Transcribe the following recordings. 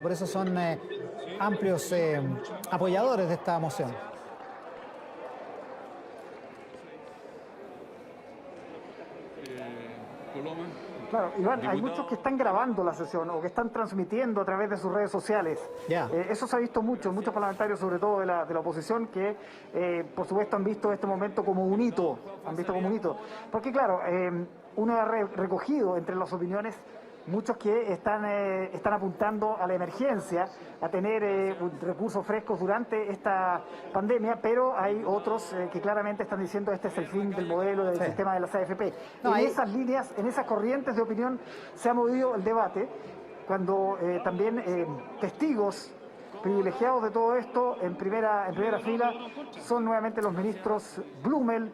Por eso son amplios apoyadores de esta moción. Claro, Iván, hay muchos que están grabando la sesión o que están transmitiendo a través de sus redes sociales. Ya. Eso se ha visto mucho, muchos parlamentarios, sobre todo de la oposición, que por supuesto han visto este momento como un hito, Porque claro, uno ha recogido entre las opiniones muchos que están apuntando a la emergencia, a tener recursos frescos durante esta pandemia, pero hay otros que claramente están diciendo este es el fin del modelo del sistema de las AFP. No, en esas líneas, en esas corrientes de opinión se ha movido el debate, cuando también testigos privilegiados de todo esto en primera fila son nuevamente los ministros Blumel,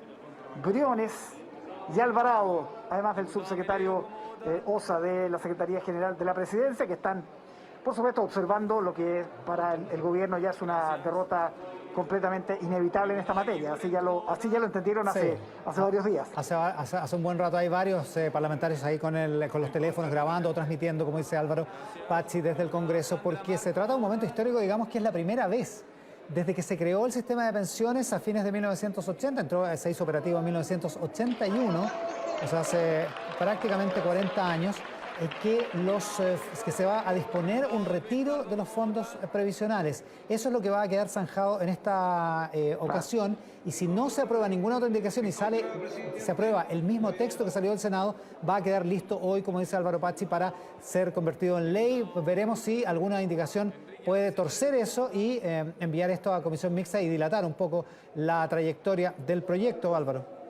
Briones y Alvarado, además del subsecretario Osa de la Secretaría General de la Presidencia, que están, por supuesto, observando lo que para el gobierno ya es una derrota completamente inevitable en esta materia. Así ya lo entendieron hace varios días. Hace un buen rato hay varios parlamentarios ahí con los teléfonos grabando o transmitiendo, como dice Álvaro Pazzi, desde el Congreso, porque se trata de un momento histórico, digamos que es la primera vez desde que se creó el sistema de pensiones a fines de 1980, se hizo operativo en 1981, o sea, hace prácticamente 40 años, que se va a disponer un retiro de los fondos previsionales. Eso es lo que va a quedar zanjado en esta ocasión, y si no se aprueba ninguna otra indicación y se aprueba el mismo texto que salió del Senado, va a quedar listo hoy, como dice Álvaro Pazzi, para ser convertido en ley. Veremos si alguna indicación puede torcer eso y enviar esto a comisión mixta y dilatar un poco la trayectoria del proyecto, Álvaro.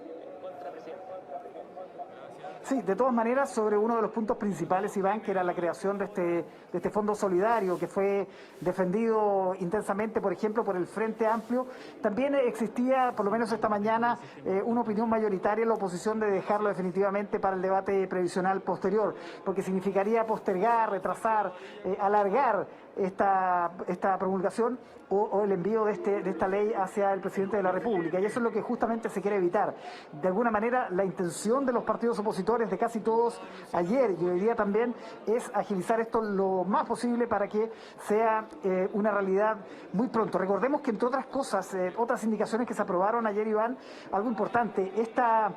Sí, de todas maneras, sobre uno de los puntos principales, Iván, que era la creación de este fondo solidario, que fue defendido intensamente, por ejemplo, por el Frente Amplio, también existía, por lo menos esta mañana, una opinión mayoritaria en la oposición de dejarlo definitivamente para el debate previsional posterior, porque significaría postergar, retrasar, alargar esta promulgación o el envío de esta ley hacia el presidente de la República, y eso es lo que justamente se quiere evitar. De alguna manera, la intención de los partidos opositores, de casi todos, ayer y hoy día también, es agilizar esto lo más posible para que sea una realidad muy pronto. Recordemos que, entre otras cosas, otras indicaciones que se aprobaron ayer, Iván, algo importante, esta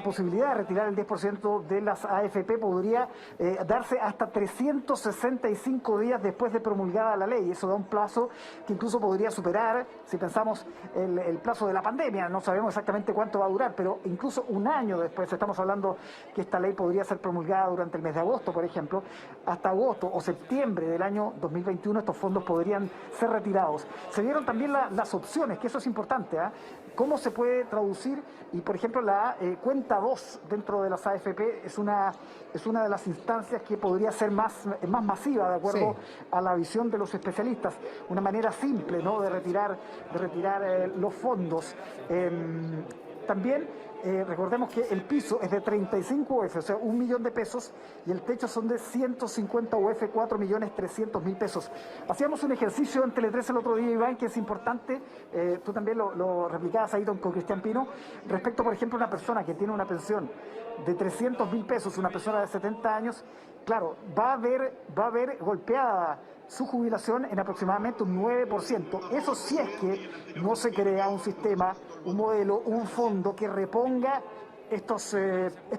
posibilidad de retirar el 10% de las AFP podría darse hasta 365 días después de promulgada la ley. Eso da un plazo que incluso podría superar, si pensamos, el plazo de la pandemia. No sabemos exactamente cuánto va a durar, pero incluso un año después, estamos hablando que esta ley podría ser promulgada durante el mes de agosto, por ejemplo, hasta agosto o septiembre del año 2021 estos fondos podrían ser retirados. Se dieron también las opciones, que eso es importante, cómo se puede traducir, y por ejemplo la cuenta 2 dentro de las AFP es una de las instancias que podría ser más masiva, de acuerdo a la visión de los especialistas, una manera simple, ¿no?, de retirar los fondos. También recordemos que el piso es de 35 UF, o sea, 1 millón de pesos, y el techo son de 150 UF, 4.300.000 pesos. Hacíamos un ejercicio en Tele 13 el otro día, Iván, que es importante, tú también lo replicabas ahí con Cristian Pino, respecto, por ejemplo, a una persona que tiene una pensión de 300.000 pesos, una persona de 70 años, claro, va a ver golpeada su jubilación en aproximadamente un 9%. Eso sí es que no se crea un sistema, un modelo, un fondo que reponga estos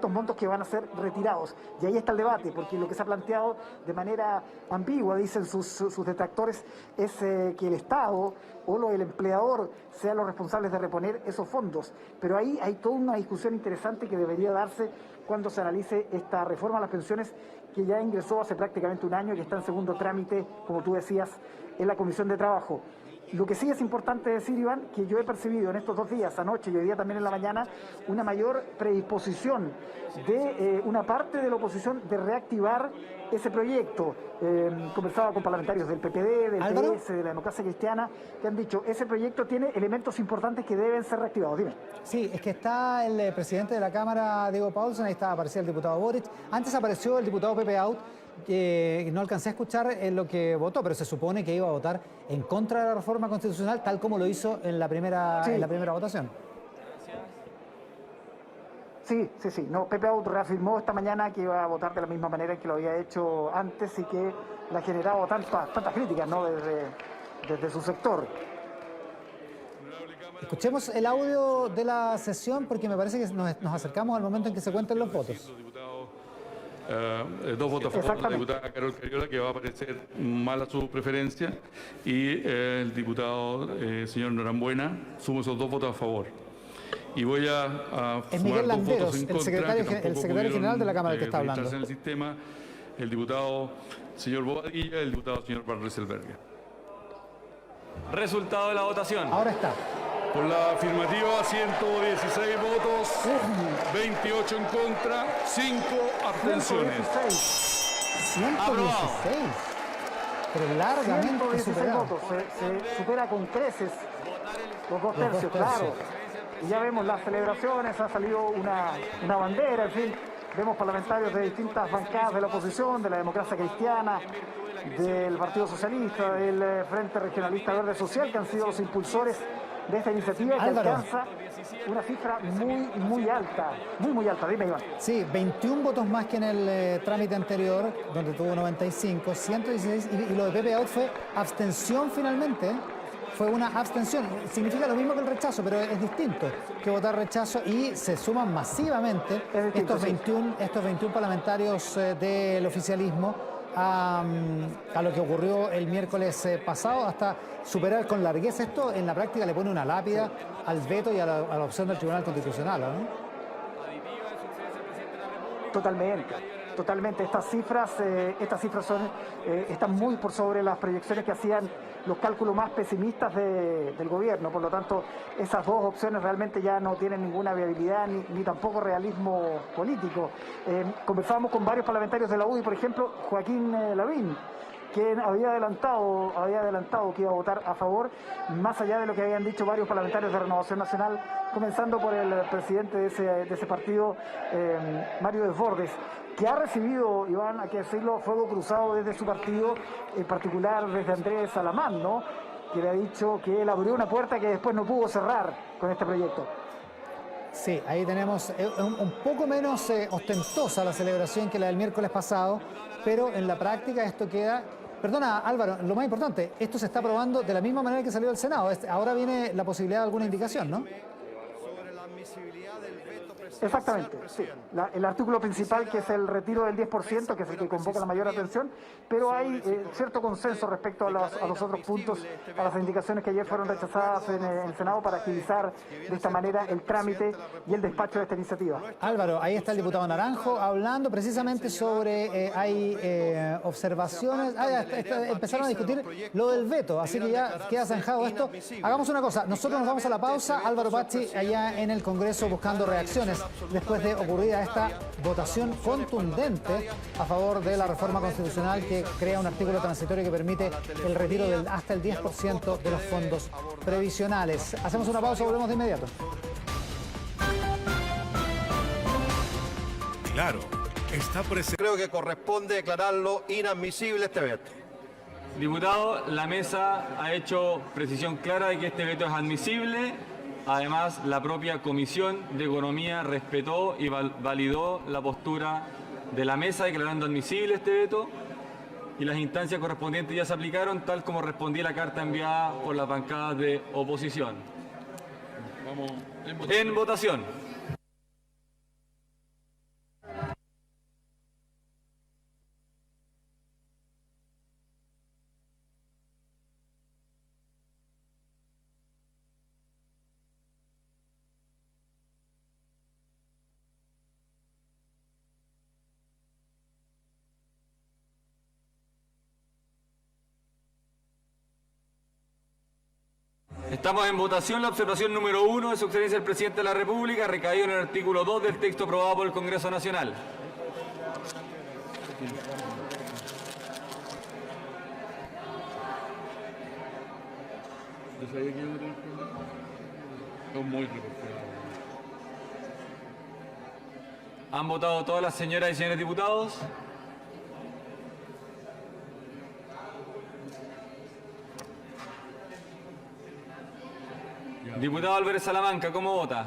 montos que van a ser retirados. Y ahí está el debate, porque lo que se ha planteado de manera ambigua, dicen sus detractores, es que el Estado o el empleador sean los responsables de reponer esos fondos. Pero ahí hay toda una discusión interesante que debería darse cuando se analice esta reforma a las pensiones, que ya ingresó hace prácticamente un año y que está en segundo trámite, como tú decías, en la Comisión de Trabajo. Lo que sí es importante decir, Iván, que yo he percibido en estos 2 días, anoche y hoy día también en la mañana, una mayor predisposición de una parte de la oposición de reactivar ese proyecto. Conversaba con parlamentarios del PPD, del PS, de la Democracia Cristiana, que han dicho, ese proyecto tiene elementos importantes que deben ser reactivados. Dime. Sí, es que está el presidente de la Cámara, Diego Paulsen, ahí aparecía el diputado Boric, antes apareció el diputado Pepe Out, que no alcancé a escuchar lo que votó, pero se supone que iba a votar en contra de la reforma constitucional, tal como lo hizo en la primera votación. Sí, sí, sí. No, Pepe Out reafirmó esta mañana que iba a votar de la misma manera en que lo había hecho antes y que le ha generado tantas críticas, ¿no? Desde su sector. Escuchemos el audio de la sesión porque me parece que nos acercamos al momento en que se cuenten los votos. Dos votos a favor de la diputada Carol Cariola, que va a parecer mal a su preferencia, y el diputado señor Norambuena, sumo esos dos votos a favor. Y voy a es Miguel Landeros, el secretario general de la Cámara, el que está hablando. En el sistema, el diputado señor Bobadilla y el diputado señor Barreselberga. Resultado de la votación. Ahora está. Por la afirmativa, 116 votos, 28 en contra, 5 abstenciones. 116. Pero largamente 116 superado. votos. Se supera con creces los dos tercios, claro. Y ya vemos las celebraciones, ha salido una bandera, en fin. Vemos parlamentarios de distintas bancadas de la oposición, de la democracia cristiana, del Partido Socialista, del Frente Regionalista Verde Social, que han sido los impulsores de esta iniciativa, que alcanza una cifra muy alta, muy alta. Dime, Iván. Sí, 21 votos más que en el trámite anterior, donde tuvo 95, 116, y lo de Pepe Out fue abstención finalmente. Fue una abstención. Significa lo mismo que el rechazo, pero es distinto que votar rechazo, y se suman masivamente estos 21 parlamentarios del oficialismo a lo que ocurrió el miércoles pasado, hasta superar con largueza esto. En la práctica le pone una lápida al veto y a la opción del Tribunal Constitucional, ¿no? Totalmente. Estas cifras están muy por sobre las proyecciones que hacían los cálculos más pesimistas del gobierno. Por lo tanto, esas dos opciones realmente ya no tienen ninguna viabilidad ni tampoco realismo político. Conversábamos con varios parlamentarios de la UDI, por ejemplo, Joaquín Lavín, quien había adelantado que iba a votar a favor, más allá de lo que habían dicho varios parlamentarios de Renovación Nacional, comenzando por el presidente de ese partido, Mario Desbordes, que ha recibido, Iván, hay que decirlo, fuego cruzado desde su partido, en particular desde Andrés Salamán, ¿no?, que le ha dicho que él abrió una puerta que después no pudo cerrar con este proyecto. Sí, ahí tenemos un poco menos ostentosa la celebración que la del miércoles pasado, pero en la práctica esto queda... Perdona, Álvaro, lo más importante, esto se está aprobando de la misma manera que salió del Senado. Ahora viene la posibilidad de alguna indicación, ¿no? Exactamente, sí. El artículo principal, que es el retiro del 10%, que es el que convoca la mayor atención, pero hay cierto consenso respecto a los otros puntos, a las indicaciones que ayer fueron rechazadas en el Senado, para agilizar de esta manera el trámite y el despacho de esta iniciativa. Álvaro, ahí está el diputado Naranjo hablando precisamente sobre, hay observaciones, empezaron a discutir lo del veto, así que ya queda zanjado esto. Hagamos una cosa, nosotros nos vamos a la pausa, Álvaro Pachi allá en el Congreso buscando reacciones después de ocurrida esta votación contundente a favor de la reforma constitucional que crea un artículo transitorio que permite el retiro del hasta el 10% de los fondos previsionales. Hacemos una pausa, volvemos de inmediato. Claro, está presente. Creo que corresponde declararlo inadmisible este veto. Diputado, la mesa ha hecho precisión clara de que este veto es admisible. Además, la propia Comisión de Economía respetó y validó la postura de la mesa declarando admisible este veto, y las instancias correspondientes ya se aplicaron tal como respondía la carta enviada por las bancadas de oposición. Vamos en votación. Estamos en votación. La observación número 1 de su excelencia el presidente de la República, recaído en el artículo 2 del texto aprobado por el Congreso Nacional. ¿Han votado todas las señoras y señores diputados? Diputado Álvarez Salamanca, ¿cómo vota?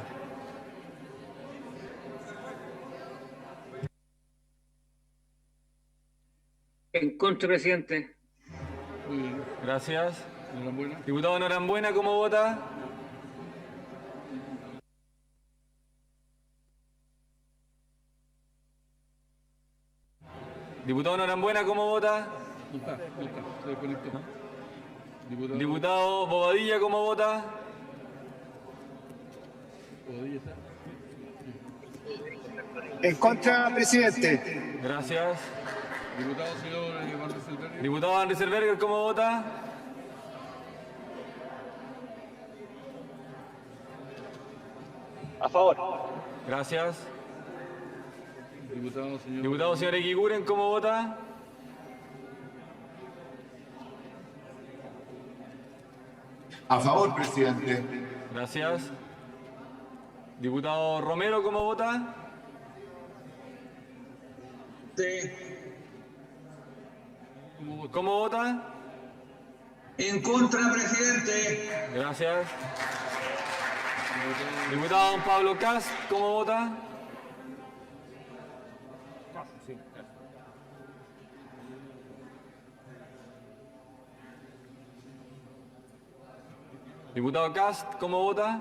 contra, presidente. Muy bien. Gracias. Norambuena. Diputado Norambuena, ¿cómo vota? Diputado Norambuena, ¿cómo vota? No está, se desconectó. Diputado Bobadilla, ¿cómo vota? Bobadilla está. En contra, presidente. Gracias. Diputado señor Van Rieselbergher. Diputado Van Rieselbergher, ¿cómo vota? A favor. Gracias. Diputado Señor Eguiguren, ¿cómo vota? A favor, presidente. Gracias. Diputado Romero, ¿cómo vota? ¿Cómo vota? En contra, presidente. Gracias. Diputado don Pablo Cast, ¿cómo vota? Diputado Cast, ¿cómo vota?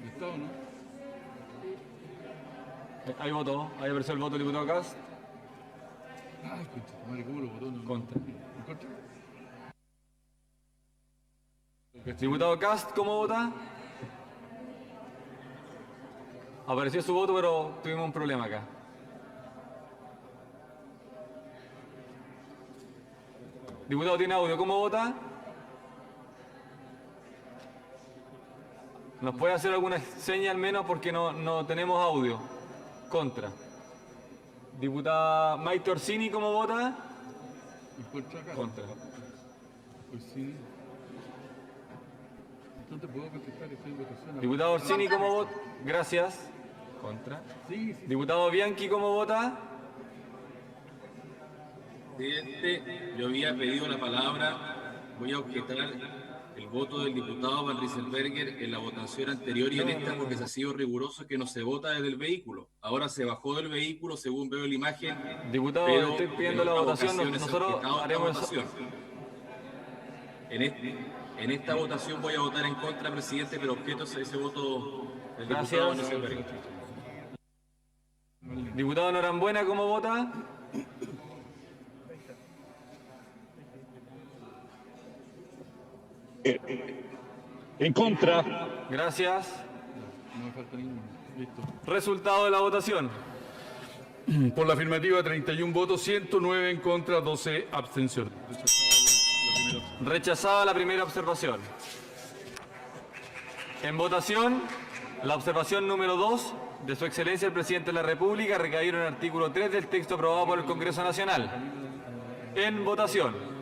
¿Está o no? Ahí votó, ahí apareció el voto del diputado Cast. Ay, concha, madre, ¿cómo lo votó? No, Contra. ¿En contra? Diputado Cast, ¿cómo vota? Apareció su voto, pero tuvimos un problema acá. Diputado tiene audio, ¿cómo vota? ¿Nos puede hacer alguna seña al menos porque no tenemos audio? Contra. Diputada Maite Orsini, ¿cómo vota? ¿En contra acá? Contra. Pues sí. No te puedo contestar, estoy en votación. Diputado Orsini, ¿cómo vota? Gracias. Contra. Sí, sí. Diputado Bianchi, ¿cómo vota? Presidente, yo había pedido la palabra, voy a objetar el voto del diputado Van Rieselbergher en la votación anterior y en esta porque se ha sido riguroso que no se vota desde el vehículo. Ahora se bajó del vehículo según veo la imagen. Diputado, pero estoy pidiendo en la otra votación, ocasión he nosotros solicitado haremos esta votación. En esta votación voy a votar en contra, presidente, pero objeto ese voto del diputado Van Rieselbergher. Diputado Norambuena, ¿cómo vota? En contra. Gracias. No me falta ninguno. Listo. Resultado de la votación. Por la afirmativa, 31 votos, 109 en contra, 12 abstenciones. Rechazada la primera observación. En votación, la observación número 2 de Su Excelencia el Presidente de la República recaído en el artículo 3 del texto aprobado por el Congreso Nacional. En votación.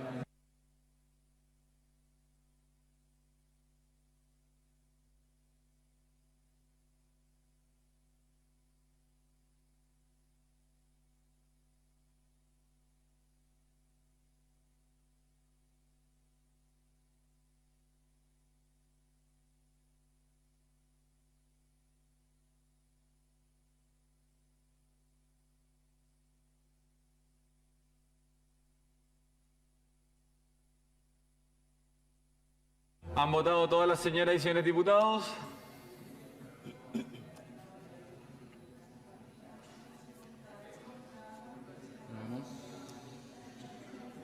¿Han votado todas las señoras y señores diputados?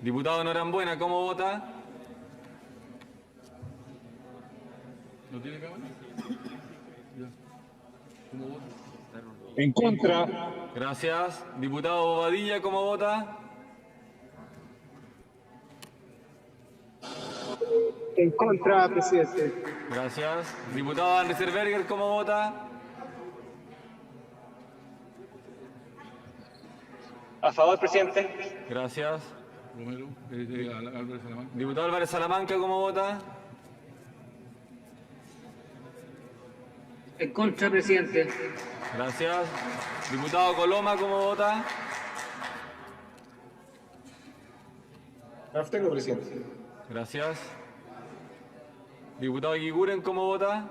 Diputado Norambuena, ¿cómo vota? ¿No tiene cámara? Ya. ¿Cómo vota? En contra. Gracias. Diputado Bobadilla, ¿cómo vota? En contra, presidente. Gracias. Diputado Van Rieselbergher, ¿cómo vota? A favor, presidente. Gracias. Romero, Álvarez Salamanca. Diputado Álvarez Salamanca, ¿cómo vota? En contra, presidente. Gracias. Diputado Coloma, ¿cómo vota? Me abstengo, presidente. Gracias. Diputado Eguiguren, ¿cómo vota?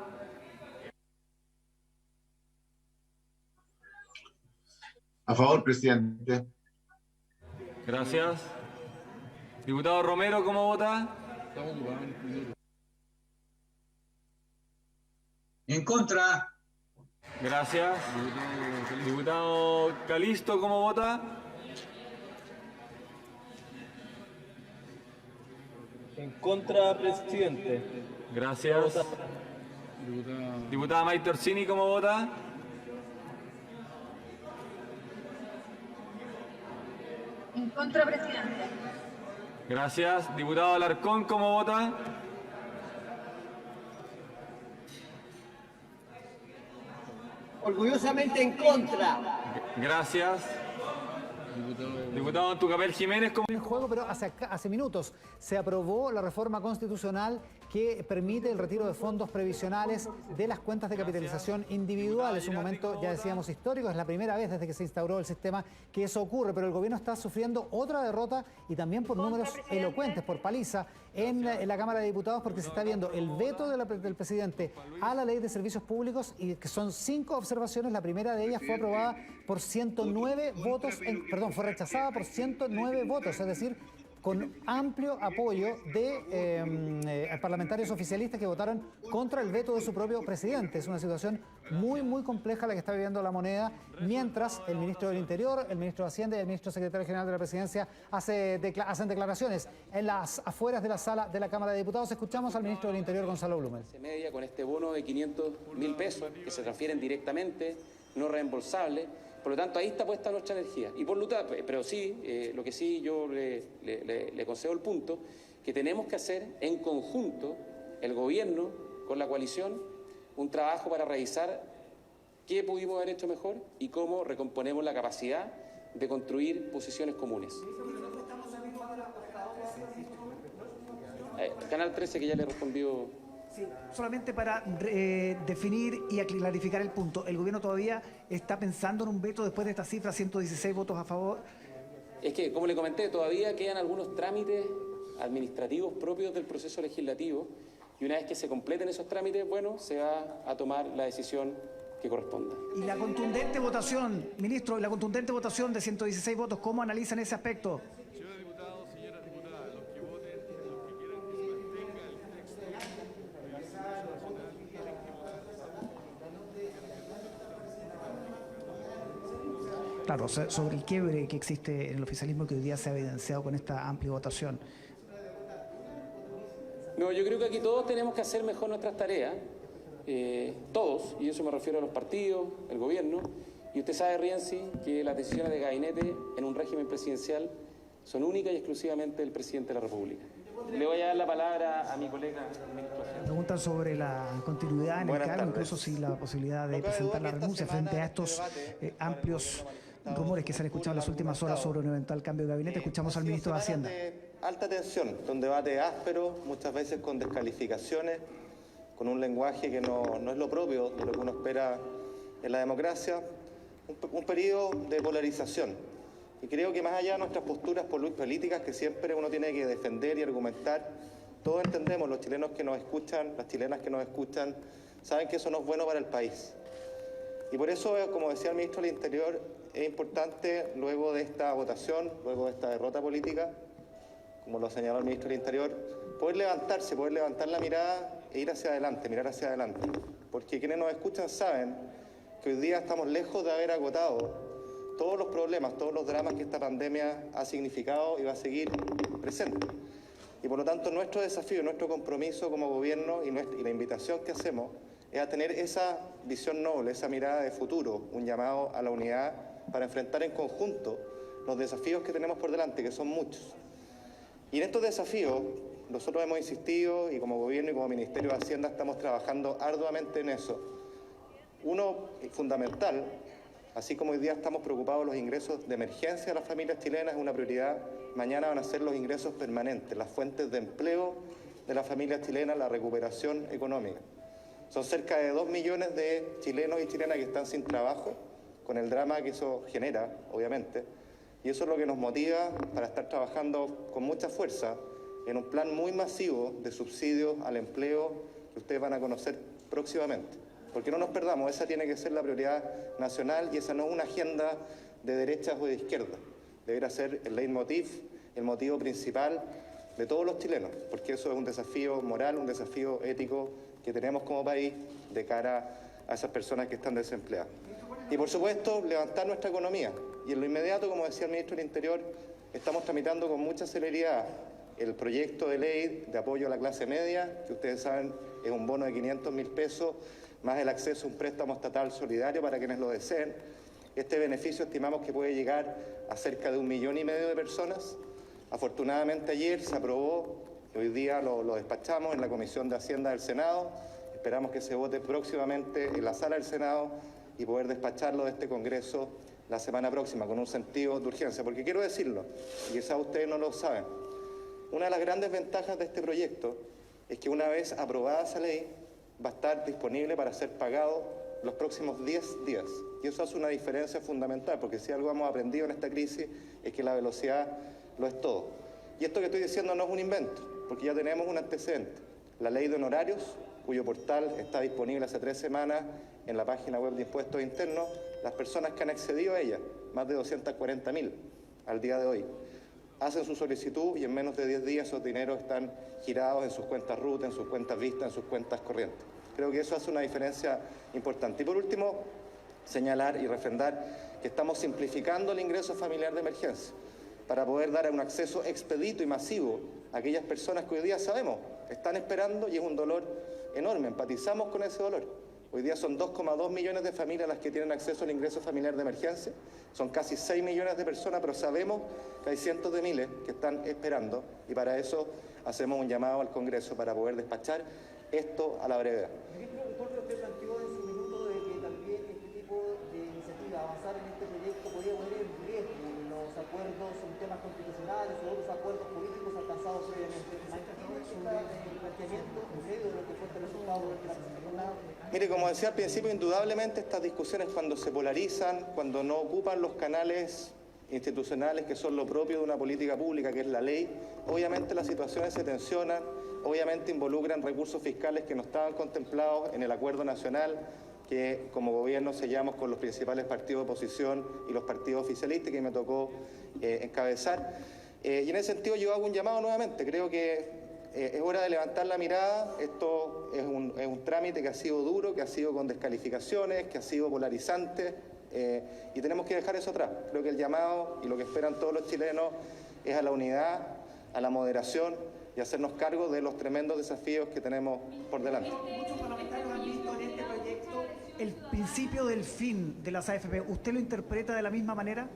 A favor, presidente. Gracias. Diputado Romero, ¿cómo vota? En contra. Gracias. Diputado Calisto, ¿cómo vota? En contra, presidente. Gracias. Diputada Maite Orsini, ¿cómo vota? En contra, presidente. Gracias. Diputado Alarcón, ¿cómo vota? Orgullosamente en contra. Gracias. Diputado Tucapel Jiménez, ¿cómo? En juego, pero hace minutos se aprobó la reforma constitucional que permite el retiro de fondos previsionales de las cuentas de capitalización individual. Es un momento, ya decíamos, histórico. Es la primera vez desde que se instauró el sistema que eso ocurre, pero el gobierno está sufriendo otra derrota y también por números elocuentes, por paliza en la Cámara de Diputados, porque se está viendo el veto del presidente a la ley de servicios públicos, y que son 5 observaciones. La primera de ellas fue aprobada por 109 votos, fue rechazada por 109 votos, es decir, con amplio apoyo de parlamentarios oficialistas que votaron contra el veto de su propio presidente. Es una situación muy, muy compleja la que está viviendo la moneda, mientras el ministro del Interior, el ministro de Hacienda y el ministro secretario general de la Presidencia hacen declaraciones en las afueras de la sala de la Cámara de Diputados. Escuchamos al ministro del Interior, Gonzalo Blumen. Media con este bono de 500.000 pesos que se transfieren directamente, no reembolsable. Por lo tanto, ahí está puesta nuestra energía. Y por lo tanto, pero sí, lo que sí yo le concedo el punto, que tenemos que hacer en conjunto, el gobierno con la coalición, un trabajo para revisar qué pudimos haber hecho mejor y cómo recomponemos la capacidad de construir posiciones comunes. Canal 13, que ya le respondió. Sí, solamente para definir y clarificar el punto. ¿El gobierno todavía está pensando en un veto después de esta cifra, 116 votos a favor? Es que, como le comenté, todavía quedan algunos trámites administrativos propios del proceso legislativo, y una vez que se completen esos trámites, bueno, se va a tomar la decisión que corresponda. Y la contundente votación, ministro, la contundente votación de 116 votos, ¿cómo analizan ese aspecto? Claro, sobre el quiebre que existe en el oficialismo, que hoy día se ha evidenciado con esta amplia votación. No, yo creo que aquí todos tenemos que hacer mejor nuestras tareas, todos, y eso me refiero a los partidos, el gobierno, y usted sabe, Rienzi, que las decisiones de gabinete en un régimen presidencial son únicas y exclusivamente del presidente de la República. Le voy a dar la palabra a mi colega, el ministro. Preguntan sobre la continuidad en el cargo, incluso si la posibilidad de presentar la renuncia frente a estos amplios rumores que se han escuchado en las últimas horas sobre un eventual cambio de gabinete. Escuchamos al ministro de Hacienda. Alta tensión, un debate áspero, muchas veces con descalificaciones, con un lenguaje que no es lo propio de lo que uno espera en la democracia, un periodo de polarización. Y creo que más allá de nuestras posturas políticas que siempre uno tiene que defender y argumentar, todos entendemos, los chilenos que nos escuchan, las chilenas que nos escuchan, saben que eso no es bueno para el país. Y por eso, como decía el ministro del Interior, es importante, luego de esta votación, luego de esta derrota política, como lo señaló el ministro del Interior, poder levantarse, poder levantar la mirada e ir hacia adelante, mirar hacia adelante. Porque quienes nos escuchan saben que hoy día estamos lejos de haber agotado todos los problemas, todos los dramas que esta pandemia ha significado y va a seguir presente. Y por lo tanto, nuestro desafío, nuestro compromiso como gobierno y la invitación que hacemos es a tener esa visión noble, esa mirada de futuro, un llamado a la unidad para enfrentar en conjunto los desafíos que tenemos por delante, que son muchos. Y en estos desafíos, nosotros hemos insistido, y como gobierno y como Ministerio de Hacienda estamos trabajando arduamente en eso. Uno fundamental, así como hoy día estamos preocupados los ingresos de emergencia de las familias chilenas, es una prioridad. Mañana van a ser los ingresos permanentes, las fuentes de empleo de las familias chilenas, la recuperación económica. Son cerca de 2 millones de chilenos y chilenas que están sin trabajo, con el drama que eso genera, obviamente. Y eso es lo que nos motiva para estar trabajando con mucha fuerza en un plan muy masivo de subsidios al empleo que ustedes van a conocer próximamente. Porque no nos perdamos, esa tiene que ser la prioridad nacional y esa no es una agenda de derechas o de izquierda. Deberá ser el leitmotiv, el motivo principal de todos los chilenos, porque eso es un desafío moral, un desafío ético que tenemos como país de cara a esas personas que están desempleadas. Y por supuesto, levantar nuestra economía. Y en lo inmediato, como decía el ministro del Interior, estamos tramitando con mucha celeridad el proyecto de ley de apoyo a la clase media, que ustedes saben es un bono de 500.000 pesos, más el acceso a un préstamo estatal solidario para quienes lo deseen. Este beneficio estimamos que puede llegar a cerca de 1,5 millones de personas. Afortunadamente ayer se aprobó, hoy día lo despachamos en la Comisión de Hacienda del Senado. Esperamos que se vote próximamente en la sala del Senado y poder despacharlo de este Congreso la semana próxima con un sentido de urgencia. Porque quiero decirlo, y quizás ustedes no lo saben, una de las grandes ventajas de este proyecto es que una vez aprobada esa ley va a estar disponible para ser pagado los próximos 10 días. Y eso hace una diferencia fundamental, porque si algo hemos aprendido en esta crisis es que la velocidad lo es todo. Y esto que estoy diciendo no es un invento, porque ya tenemos un antecedente. La ley de honorarios, cuyo portal está disponible hace 3 semanas en la página web de Impuestos Internos, las personas que han accedido a ella, más de 240.000 al día de hoy, hacen su solicitud y en menos de 10 días esos dineros están girados en sus cuentas RUT, en sus cuentas Vista, en sus cuentas corrientes. Creo que eso hace una diferencia importante. Y por último, señalar y refrendar que estamos simplificando el ingreso familiar de emergencia para poder dar un acceso expedito y masivo a aquellas personas que hoy día sabemos están esperando y es un dolor enorme. Empatizamos con ese dolor. Hoy día son 2,2 millones de familias las que tienen acceso al ingreso familiar de emergencia. Son casi 6 millones de personas, pero sabemos que hay cientos de miles que están esperando y para eso hacemos un llamado al Congreso para poder despachar esto a la brevedad. Ministro, Jorge, usted planteó en su minuto de que también este tipo de iniciativa, avanzar en este proyecto, podría poner en riesgo los acuerdos en temas constitucionales o otros acuerdos políticos alcanzados previamente. ¿El planteamiento en medio de lo que fue este resultado de la jornada? Mire, como decía al principio, indudablemente estas discusiones cuando se polarizan, cuando no ocupan los canales institucionales que son lo propio de una política pública, que es la ley, obviamente las situaciones se tensionan, obviamente involucran recursos fiscales que no estaban contemplados en el acuerdo nacional que como gobierno sellamos con los principales partidos de oposición y los partidos oficialistas que me tocó encabezar. Y en ese sentido yo hago un llamado nuevamente, creo que es hora de levantar la mirada. Esto es un trámite que ha sido duro, que ha sido con descalificaciones, que ha sido polarizante y tenemos que dejar eso atrás. Creo que el llamado y lo que esperan todos los chilenos es a la unidad, a la moderación y hacernos cargo de los tremendos desafíos que tenemos por delante. Muchos parlamentarios han visto en este proyecto el principio del fin de las AFP. ¿Usted lo interpreta de la misma manera?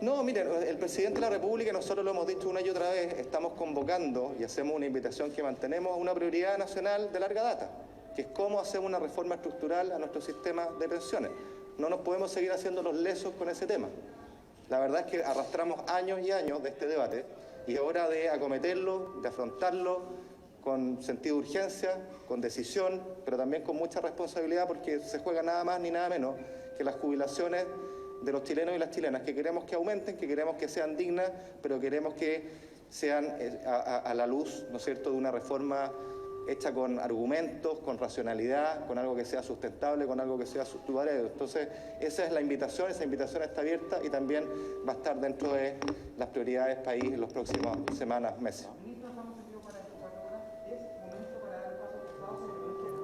No, mire, el presidente de la República, nosotros lo hemos dicho una y otra vez, estamos convocando y hacemos una invitación que mantenemos a una prioridad nacional de larga data, que es cómo hacemos una reforma estructural a nuestro sistema de pensiones. No nos podemos seguir haciendo los lesos con ese tema. La verdad es que arrastramos años y años de este debate y es hora de acometerlo, de afrontarlo con sentido de urgencia, con decisión, pero también con mucha responsabilidad porque se juega nada más ni nada menos que las jubilaciones de los chilenos y las chilenas, que queremos que aumenten, que queremos que sean dignas, pero queremos que sean a la luz, ¿no es cierto?, de una reforma hecha con argumentos, con racionalidad, con algo que sea sustentable, con algo que sea duradero. Entonces, esa es la invitación, esa invitación está abierta y también va a estar dentro de las prioridades país en las próximas semanas, meses.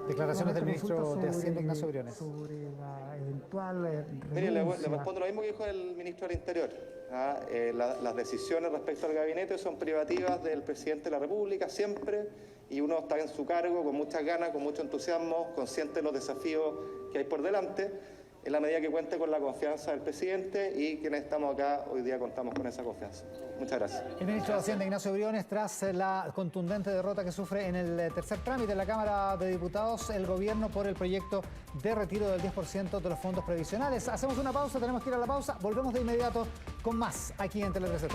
Declaraciones del ministro de Hacienda, Ignacio Briones. Sobre la eventual Mire, le respondo lo mismo que dijo el ministro del Interior. Las decisiones respecto al gabinete son privativas del presidente de la República, siempre, y uno está en su cargo con muchas ganas, con mucho entusiasmo, consciente de los desafíos que hay por delante, en la medida que cuente con la confianza del presidente y quienes estamos acá hoy día contamos con esa confianza. Muchas gracias. El ministro de Hacienda, Ignacio Briones, tras la contundente derrota que sufre en el tercer trámite en la Cámara de Diputados, el gobierno por el proyecto de retiro del 10% de los fondos previsionales. Hacemos una pausa, tenemos que ir a la pausa, volvemos de inmediato con más aquí en Tele 13.